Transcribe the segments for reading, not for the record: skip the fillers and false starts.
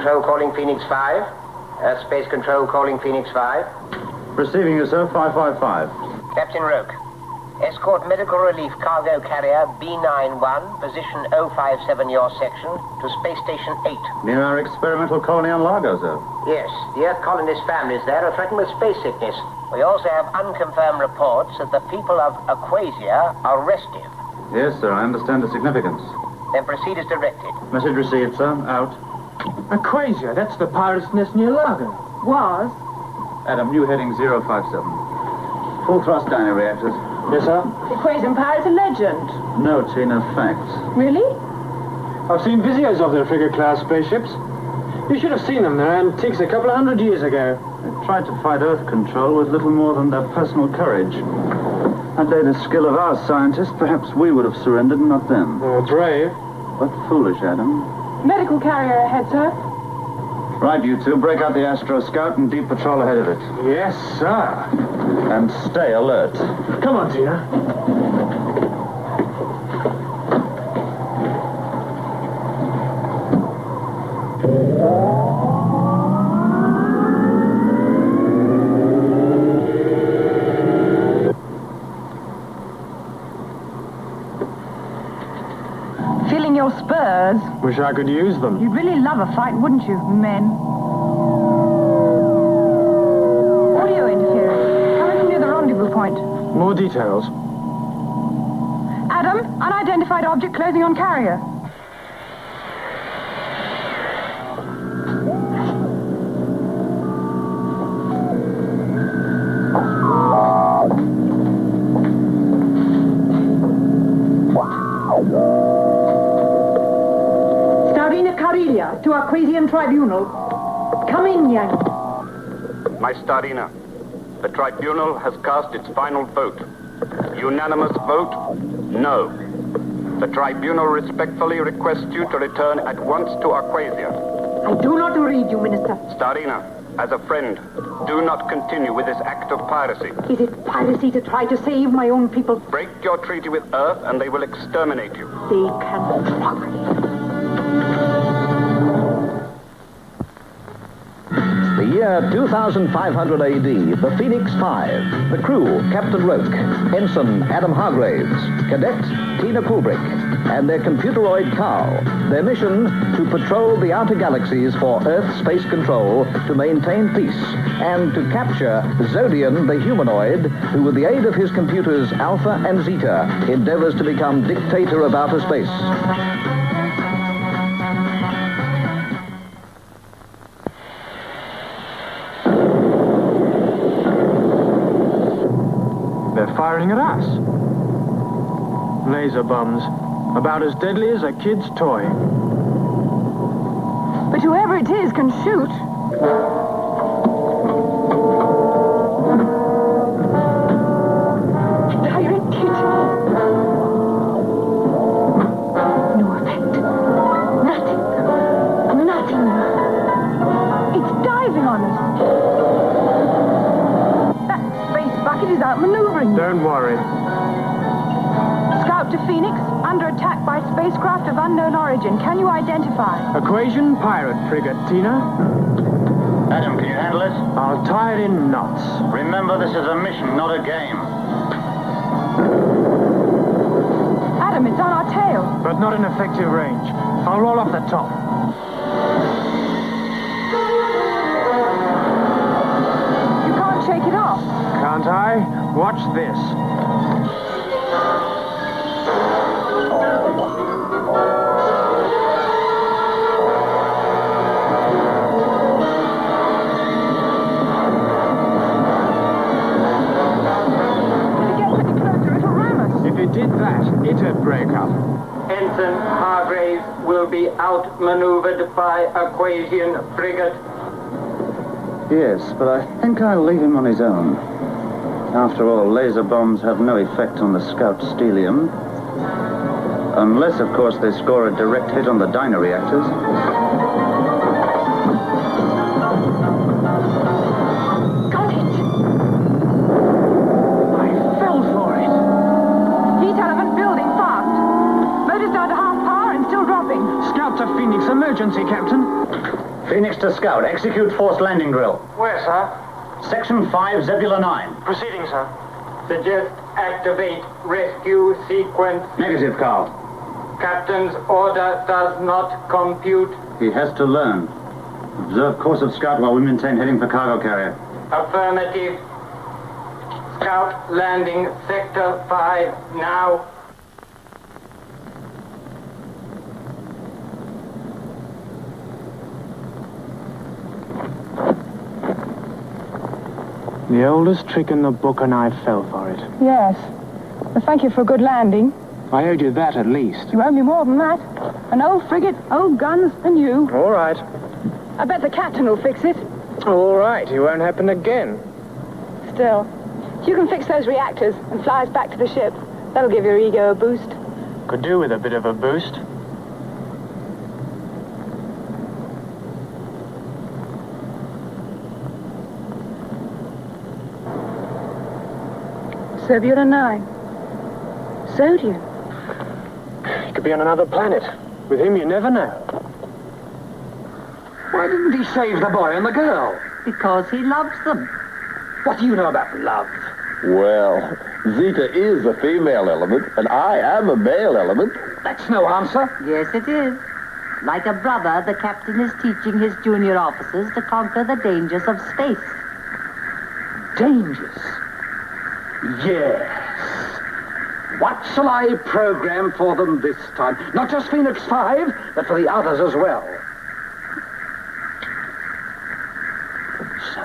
Control calling Phoenix 5. Earth Space Control calling Phoenix 5. Receiving you, sir, 555. Captain Roke. Escort medical relief cargo carrier B91, position 057 your section, to Space Station 8. Near our experimental colony on Largo, sir. Yes, the Earth colonist families there are threatened with space sickness. We also have unconfirmed reports that the people of Aquasia are restive. Yes, sir, I understand the significance. Then proceed as directed. Message received, sir. Out. Aquasia, that's the pirate's nest near Largo. Was. Adam, new heading 057. Full thrust dyno reactors. Yes, sir? The Aquasian pirate's a legend. No, Tina, facts. Really? I've seen videos of their frigate-class spaceships. You should have seen them. They're antiques a couple of 100 years ago. They tried to fight Earth control with little more than their personal courage. Had they the skill of our scientists, perhaps we would have surrendered and not them. They're brave. But foolish, Adam. Medical carrier ahead, sir. Right, you two, break out the Astro Scout and deep patrol ahead of it. Yes, sir. And stay alert. Come on, Tina. Feeling your spurs. Wish I could use them. You'd really love a fight, wouldn't you, men? Audio interference. Coming from near the rendezvous point. More details. Adam, unidentified object closing on carrier. To Aquasian Tribunal. Come in, Yang. My Starina, the Tribunal has cast its final vote. Unanimous vote, no. The Tribunal respectfully requests you to return at once to Aquasia. I do not read you, Minister. Starina, as a friend, do not continue with this act of piracy. Is it piracy to try to save my own people? Break your treaty with Earth and they will exterminate you. They can try. The year 2500 AD, the Phoenix 5. The crew, Captain Roke, Ensign Adam Hargraves, Cadet Tina Kubrick, and their computeroid Carl. Their mission, to patrol the outer galaxies for Earth space control, to maintain peace, and to capture Zodian, the humanoid, who with the aid of his computers Alpha and Zeta, endeavors to become dictator of outer space. Firing at us. Laser bombs. About as deadly as a kid's toy. But whoever it is can shoot. Direct hit. No effect. Nothing. Nothing. It's diving on us. It is outmaneuvering. Don't worry. Scout to Phoenix, under attack by spacecraft of unknown origin. Can you identify? Aquasian pirate frigate, Tina. Adam, can you handle it? I'll tie it in knots. Remember, this is a mission, not a game. Adam, it's on our tail. But not in effective range. I'll roll off the top. You can't shake it off. Can't I? Watch this. If it gets any closer, it'll ram us. If it did that, it'd break up. Ensign Hargraves will be outmaneuvered by Aquasian frigate. Yes, but I think I'll leave him on his own. After all, laser bombs have no effect on the Scout Stelium. Unless, of course, they score a direct hit on the dyno reactors. Got it! I fell for it. Heat element building fast. Motors down to half power and still dropping. Scout to Phoenix, emergency, Captain. Phoenix Phoenix to Scout. Execute forced landing drill. Where, sir? Section 5, Zebula 9. Proceeding, sir. Suggest activate rescue sequence. Negative, Carl. Captain's order does not compute. He has to learn. Observe course of Scout while we maintain heading for cargo carrier. Affirmative. Scout landing sector 5 now. The oldest trick in the book, and I fell for it. Yes. Well, thank you for a good landing. I owed you that at least. You owe me more than that. An old frigate, old guns, and you. All right. I bet the captain will fix it. All right, it won't happen again. Still, if you can fix those reactors and fly us back to the ship, that'll give your ego a boost. Could do with a bit of a boost. Zebula 9. Zodian. He could be on another planet. With him, you never know. Why didn't he save the boy and the girl? Because he loves them. What do you know about love? Well, Zeta is a female element, and I am a male element. That's no answer. Yes, it is. Like a brother, the captain is teaching his junior officers to conquer the dangers of space. Dangers. Yes. What shall I program for them this time? Not just Phoenix 5, but for the others as well. So,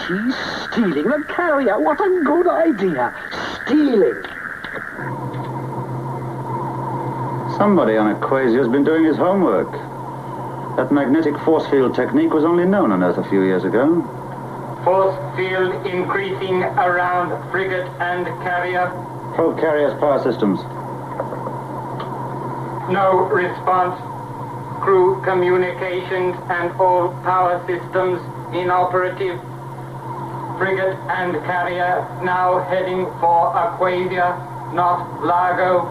she's stealing the carrier. What a good idea. Stealing. Somebody on Equasia's been doing his homework. That magnetic force field technique was only known on Earth a few years ago. Force field increasing around frigate and carrier. Probe carrier's power systems. No response. Crew communications and all power systems inoperative. Frigate and carrier now heading for Aquasia, not Largo.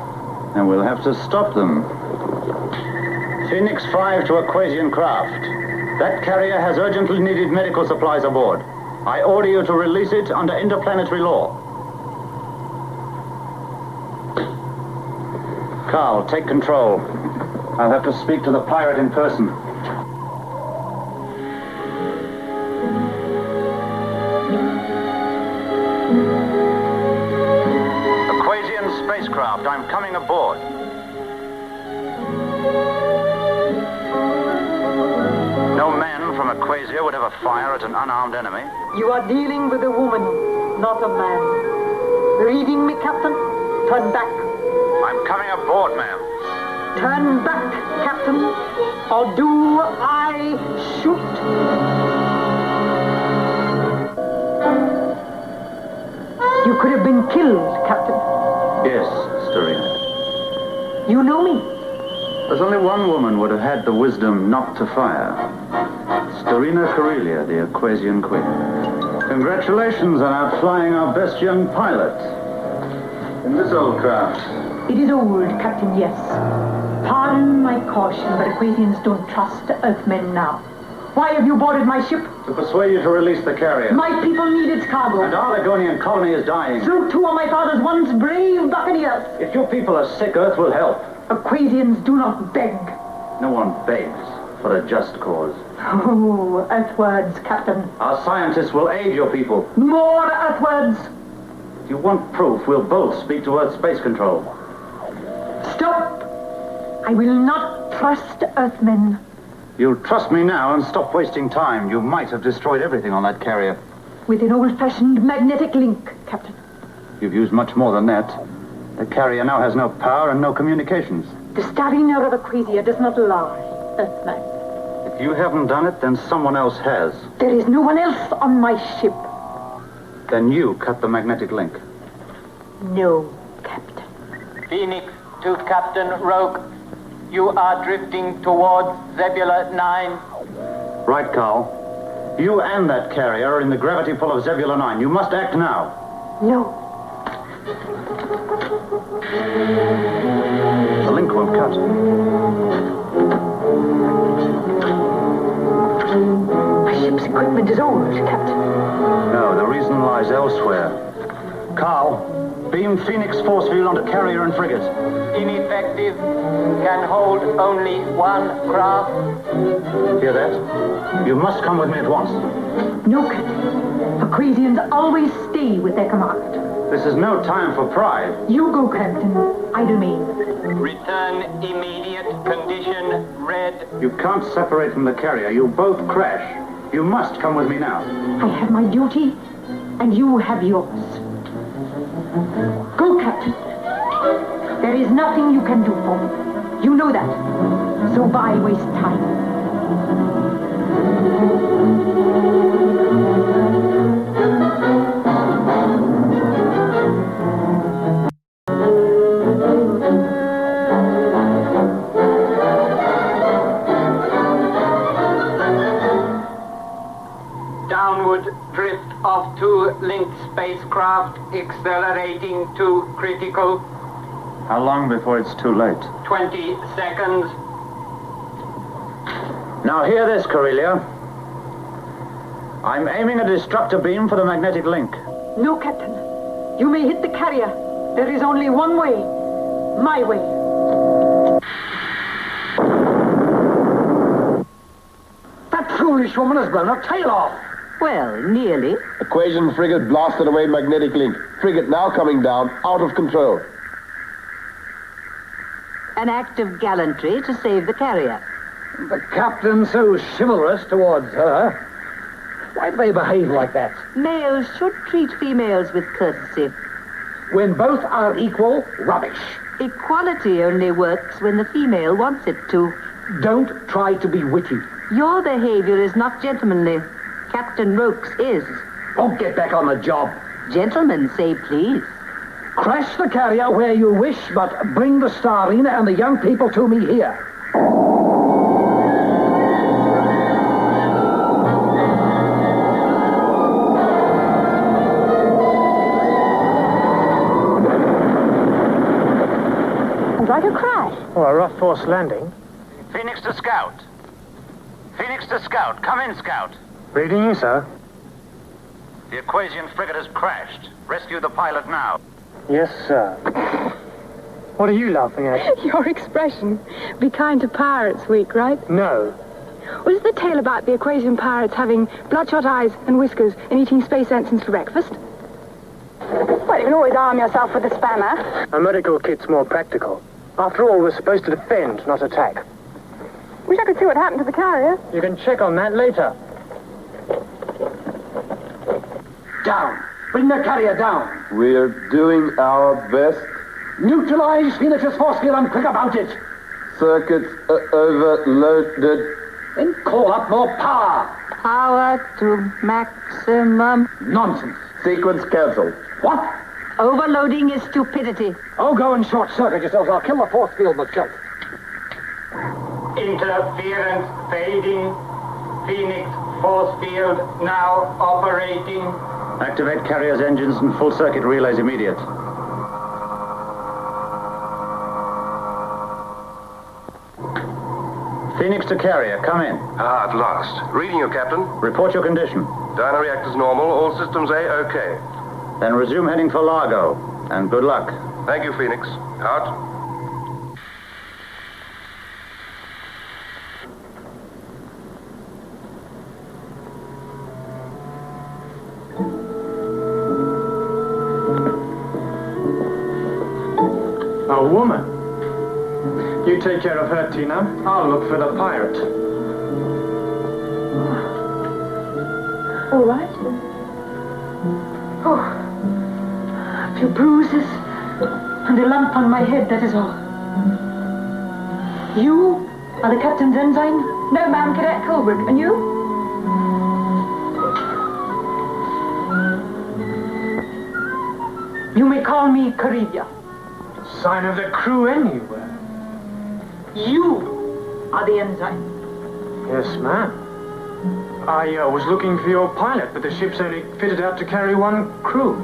And we'll have to stop them. Phoenix 5 to Aquasian craft. That carrier has urgently needed medical supplies aboard. I order you to release it under interplanetary law. Carl, take control. I'll have to speak to the pirate in person. Aquasian spacecraft, I'm coming aboard. No man from Aquasia would ever fire at an unarmed enemy. You are dealing with a woman, not a man. Reading me, Captain? Turn back. I'm coming aboard, ma'am. Turn back, Captain, or do I shoot? You could have been killed, Captain. Yes, Starina. You know me. There's only one woman would have had the wisdom not to fire. Starina Corellia, the Aquasian Queen. Congratulations on outflying our best young pilot. In this old craft. It is old, Captain, yes. Pardon my caution, but Aquasians don't trust Earthmen now. Why have you boarded my ship? To persuade you to release the carrier. My people need its cargo. And our Argonian colony is dying. So too are my father's once brave buccaneers. If your people are sick, Earth will help. Aquasians do not beg. No one begs for a just cause. Oh, earthwards, Captain. Our scientists will aid your people. More earthwards. If you want proof, we'll both speak to Earth Space Control. Stop! I will not trust Earthmen. You'll trust me now and stop wasting time. You might have destroyed everything on that carrier. With an old-fashioned magnetic link, Captain. You've used much more than that. The carrier now has no power and no communications. The Starina of Aquasia does not lie, Earthman. If you haven't done it, then someone else has. There is no one else on my ship. Then you cut the magnetic link. No, Captain. Phoenix to Captain Rogue. You are drifting towards Zebula 9. Right, Carl. You and that carrier are in the gravity pull of Zebula 9. You must act now. No. The link won't cut. equipment is old, Captain. No, the reason lies elsewhere. Carl, beam Phoenix force field onto carrier and frigate. Ineffective. Can hold only one craft. Hear that? You must come with me at once. No, Captain. Aquasians always stay with their command. This is no time for pride. You go, Captain. I remain. Return immediate. Condition red. You can't separate from the carrier. You'll both crash. You must come with me now. I have my duty, and you have yours. Go, Captain. There is nothing you can do for me. You know that. So why waste time? Downward drift of 2 linked spacecraft accelerating to critical. How long before it's too late? 20 seconds. Now hear this, Corellia. I'm aiming a destructor beam for the magnetic link. No, Captain. You may hit the carrier. There is only one way. My way. That foolish woman has blown her tail off. Well, nearly. Equation frigate blasted away magnetic link. Frigate now coming down, out of control. An act of gallantry to save the carrier. The captain so chivalrous towards her. Why do they behave like that? Males should treat females with courtesy. When both are equal, rubbish. Equality only works when the female wants it to. Don't try to be witty. Your behavior is not gentlemanly. Captain Rokes is. Oh, get back on the job. Gentlemen say please. Crash the carrier where you wish, but bring the Starina and the young people to me here. Sounds like a crash. Oh, a rough force landing. Phoenix to Scout. Phoenix to Scout. Come in, Scout. Reading you, sir. The Aquasian frigate has crashed. Rescue the pilot now. Yes, sir. What are you laughing at? Your expression. Be kind to pirates week, right? No. Was the tale about the Aquasian pirates having bloodshot eyes and whiskers and eating space ensigns for breakfast? Well, you can always arm yourself with a spanner. A medical kit's more practical. After all, we're supposed to defend, not attack. Wish I could see what happened to the carrier. You can check on that later. Down. Bring the carrier down. We're doing our best. Neutralize Phoenix's force field and quick about it. Circuits overloaded. Then call up more power. Power to maximum. Nonsense. Sequence cancelled. What? Overloading is stupidity. Oh, go and short-circuit yourselves. I'll kill the force field myself. Interference fading. Phoenix force field now operating. Activate carrier's engines and full circuit relays immediate. Phoenix to carrier, come in. Ah, at last. Reading you, Captain. Report your condition. Dyno reactors normal, all systems A-OK. Then resume heading for Largo, and good luck. Thank you, Phoenix. Out. A woman. You take care of her, Tina. I'll look for the pirate. All right. Oh, a few bruises and a lump on my head, that is all. You are the captain's ensign? No, ma'am, Cadet Kubrick. And you? You may call me Corellia. Sign of the crew anywhere. You are the ensign. Yes, ma'am. I was looking for your pilot, but the ship's only fitted out to carry one crew.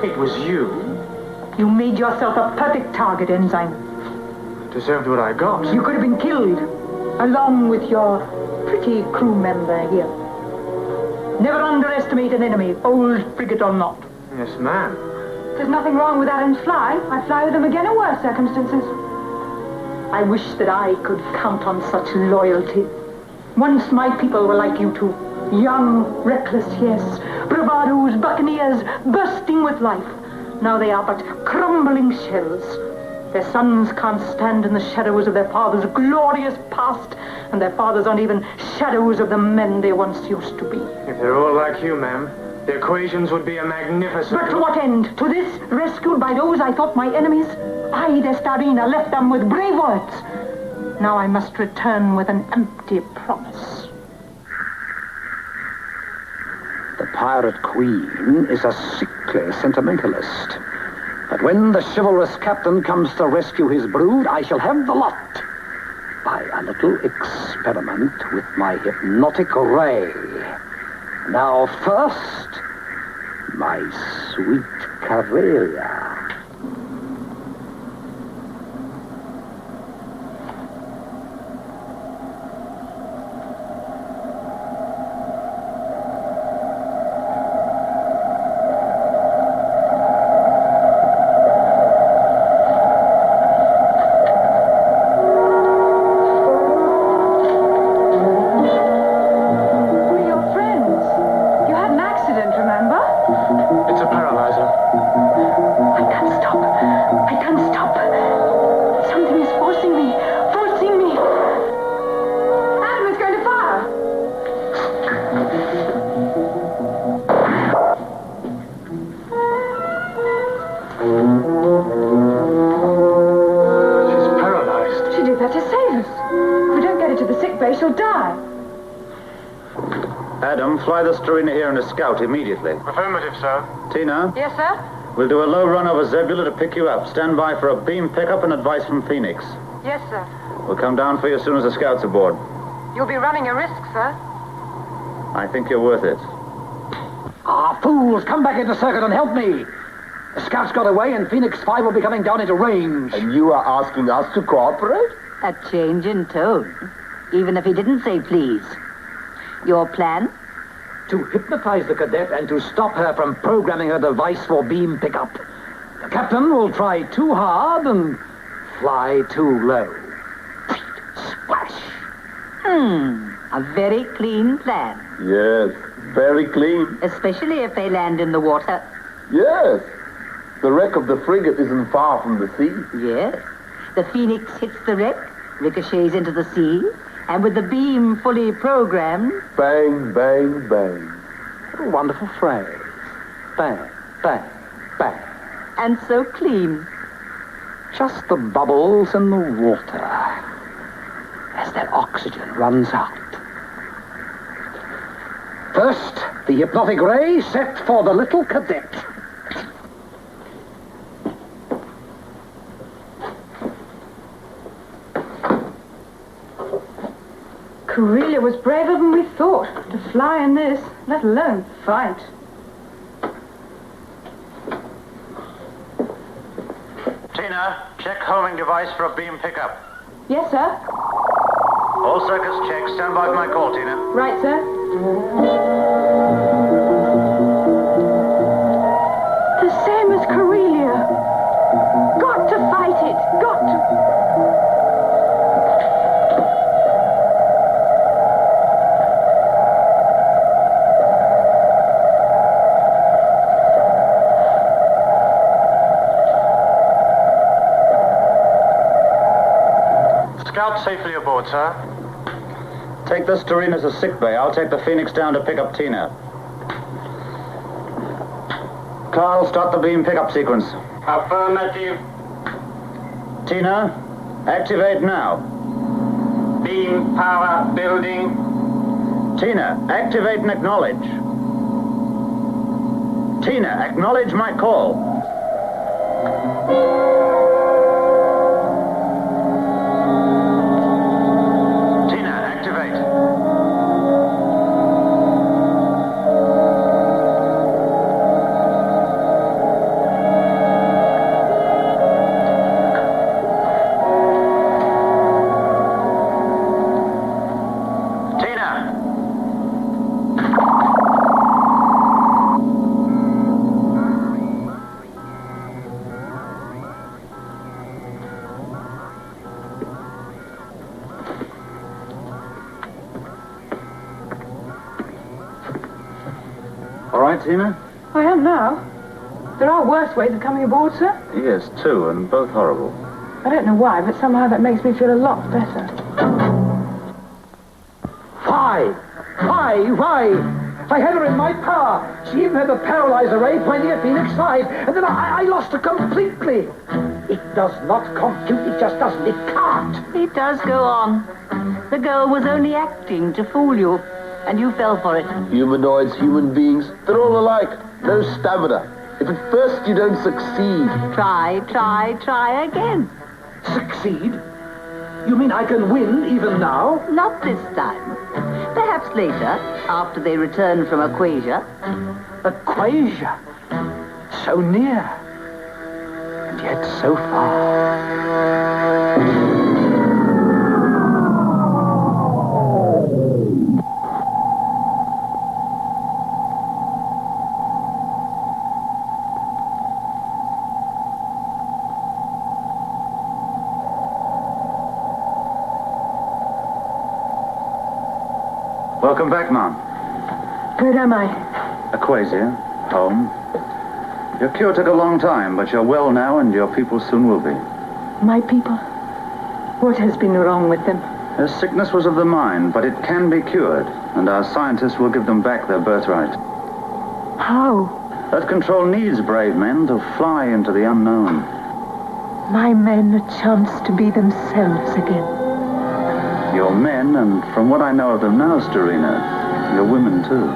It was you. You made yourself a perfect target, ensign. Deserved what I got. You could have been killed, along with your pretty crew member here. Never underestimate an enemy, old frigate or not. Yes, ma'am. There's nothing wrong with Adam's fly. I'd fly with them again in worse circumstances. I wish that I could count on such loyalty. Once my people were like you two. Young, reckless, yes. Bravados, buccaneers, bursting with life. Now they are but crumbling shells. Their sons can't stand in the shadows of their father's glorious past, and their fathers aren't even shadows of the men they once used to be. If they're all like you, ma'am, the equations would be a magnificent... But to what end? To this, rescued by those I thought my enemies? I, the Starina, left them with brave words. Now I must return with an empty promise. The Pirate Queen is a sickly sentimentalist. But when the chivalrous captain comes to rescue his brood, I shall have the lot. By a little experiment with my hypnotic ray. Now first, my sweet Carelia. Adam, fly the Starina here and a scout immediately. Affirmative, sir. Tina? Yes, sir? We'll do a low run over Zebula to pick you up. Stand by for a beam pickup and advice from Phoenix. Yes, sir. We'll come down for you as soon as the scout's aboard. You'll be running a risk, sir. I think you're worth it. Ah, fools! Come back into circuit and help me! The scouts got away and Phoenix 5 will be coming down into range. And you are asking us to cooperate? A change in tone, even if he didn't say please. Your plan? To hypnotize the cadet and to stop her from programming her device for beam pickup. The captain will try too hard and fly too low. Splash! A very clean plan. Yes, very clean. Especially if they land in the water. Yes. The wreck of the frigate isn't far from the sea. Yes. The Phoenix hits the wreck, ricochets into the sea, and with the beam fully programmed... Bang, bang, bang. What a wonderful phrase. Bang, bang, bang. And so clean. Just the bubbles in the water as their oxygen runs out. First, the hypnotic ray set for the little cadet. Carelia was braver than we thought to fly in this, let alone fight. Tina, check homing device for a beam pickup. Yes, sir. All circuits checked. Stand by for my call, Tina. Right, sir. The same as Carelia. Got to fight it. Got to. Scout safely aboard, sir. Take the Starina to sickbay. I'll take the Phoenix down to pick up Tina. Carl, start the beam pickup sequence. Affirmative. Tina, activate now. Beam power building. Tina, activate and acknowledge. Tina, acknowledge my call. All right, Tina? I am now. There are worse ways of coming aboard, sir. Yes, two, and both horrible. I don't know why, but somehow that makes me feel a lot better. Why? I had her in my power. She even had the paralyzer ray pointing at Phoenix 5, and then I lost her completely. It does not compute. It just doesn't. It can't. It does go on. The girl was only acting to fool you, and you fell for it. Humanoids, human beings, they're all alike. No stamina. If at first you don't succeed... Try again. Succeed? You mean I can win even now? Not this time. Perhaps later, after they return from Aquasia. Aquasia? So near. And yet so far. Welcome back, Mom. Where am I? Aquasia, home. Your cure took a long time, but you're well now, and your people soon will be. My people? What has been wrong with them? Their sickness was of the mind, but it can be cured, and our scientists will give them back their birthright. How? Earth Control needs brave men to fly into the unknown. My men a chance to be themselves again. Your men, and from what I know of them now, Starina, your women too.